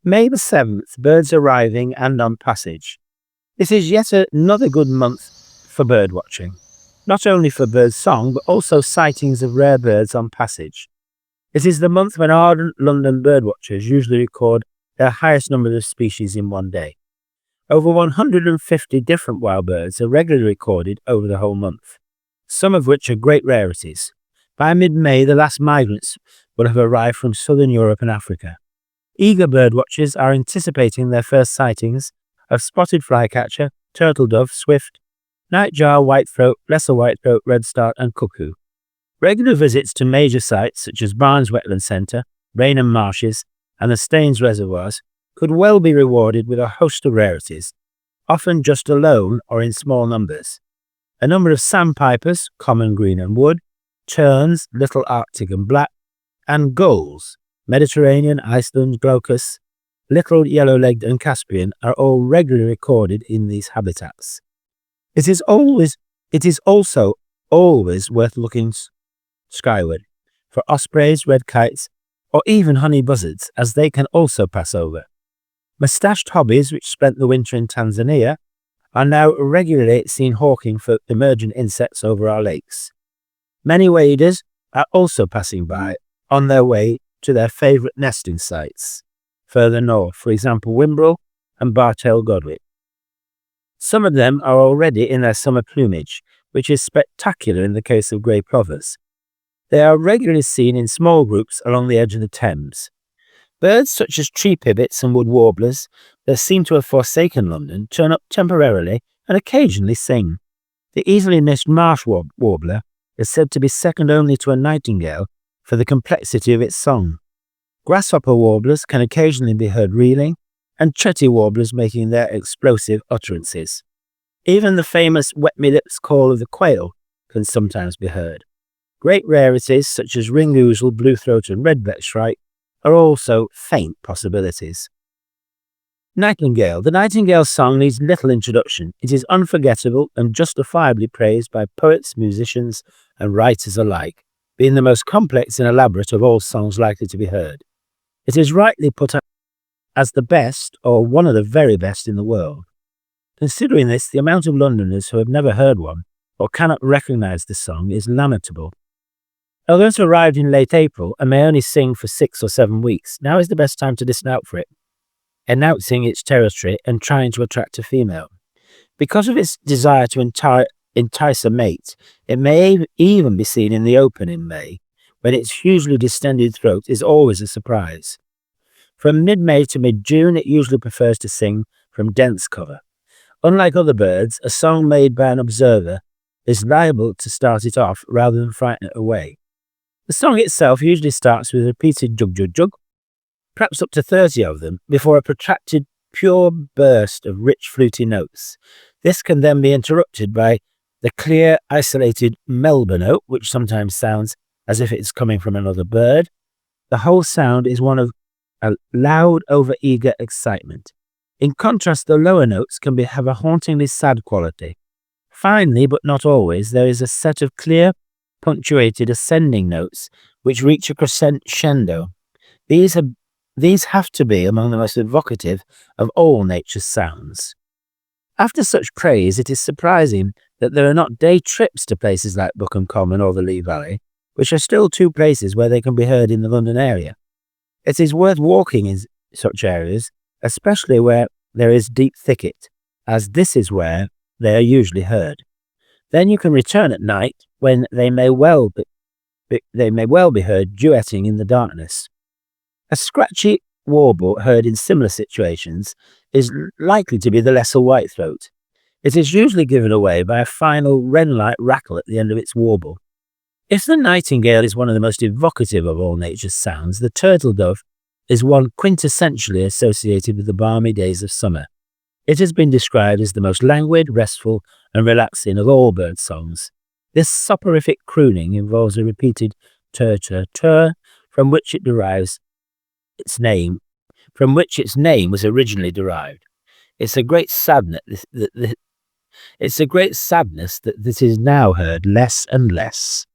May the 7th, birds arriving and on passage. This is yet another good month for bird watching, not only for bird song, but also sightings of rare birds on passage. It is the month when ardent London birdwatchers usually record their highest number of species in one day. Over 150 different wild birds are regularly recorded over the whole month, some of which are great rarities. By mid-May, the last migrants will have arrived from southern Europe and Africa. Eager birdwatchers are anticipating their first sightings of spotted flycatcher, turtle dove, swift, nightjar, whitethroat, lesser whitethroat, redstart and cuckoo. Regular visits to major sites such as Barnes Wetland Centre, Rainham Marshes and the Staines Reservoirs could well be rewarded with a host of rarities, often just alone or in small numbers. A number of sandpipers, common, green and wood, terns, little Arctic and black, and gulls, Mediterranean, Iceland, glaucus, little yellow-legged and Caspian, are all regularly recorded in these habitats. It is also always worth looking skyward for ospreys, red kites, or even honey buzzards, as they can also pass over. Mustached hobbies, which spent the winter in Tanzania, are now regularly seen hawking for emergent insects over our lakes. Many waders are also passing by on their way to their favourite nesting sites further north, for example Wimbrel and Bartail Godwit. Some of them are already in their summer plumage, which is spectacular in the case of grey plovers. They are regularly seen in small groups along the edge of the Thames. Birds such as tree pivets and wood warblers that seem to have forsaken London turn up temporarily and occasionally sing. The easily missed marsh warbler is said to be second only to a nightingale for the complexity of its song. Grasshopper warblers can occasionally be heard reeling, and chetty warblers making their explosive utterances. Even the famous wet-me-lips call of the quail can sometimes be heard. Great rarities such as ring-ousel, bluethroat and redback shrike are also faint possibilities. Nightingale. The nightingale song needs little introduction. It is unforgettable and justifiably praised by poets, musicians and writers alike, being the most complex and elaborate of all songs likely to be heard. It is rightly put up as the best or one of the very best in the world. Considering this, the amount of Londoners who have never heard one or cannot recognise the song is lamentable. Although it arrived in late April and may only sing for 6 or 7 weeks, now is the best time to listen out for it, announcing its territory and trying to attract a female. Because of its desire to entice a mate, it may even be seen in the open in May, when its hugely distended throat is always a surprise. From mid-May to mid-June, it usually prefers to sing from dense cover. Unlike other birds, a song made by an observer is liable to start it off rather than frighten it away. The song itself usually starts with a repeated jug-jug-jug, perhaps up to 30 of them, before a protracted, pure burst of rich, fluty notes. This can then be interrupted by the clear, isolated melba note, which sometimes sounds as if it's coming from another bird. The whole sound is one of a loud, over-eager excitement. In contrast, the lower notes can have a hauntingly sad quality. Finally, but not always, there is a set of clear, punctuated ascending notes which reach a crescendo. These have to be among the most evocative of all nature's sounds. After such praise, it is surprising that there are not day trips to places like Bookham Common or the Lee Valley, which are still 2 places where they can be heard in the London area. It is worth walking in such areas, especially where there is deep thicket, as this is where they are usually heard. Then you can return at night, when they may well be heard duetting in the darkness. A scratchy warble heard in similar situations is likely to be the lesser whitethroat. It is usually given away by a final wren-like rattle at the end of its warble. If the nightingale is one of the most evocative of all nature's sounds, the turtle dove is one quintessentially associated with the balmy days of summer. It has been described as the most languid, restful, and relaxing of all bird songs. This soporific crooning involves a repeated tur-tur-tur, from which its name was originally derived. It's a great sadness that this is now heard less and less.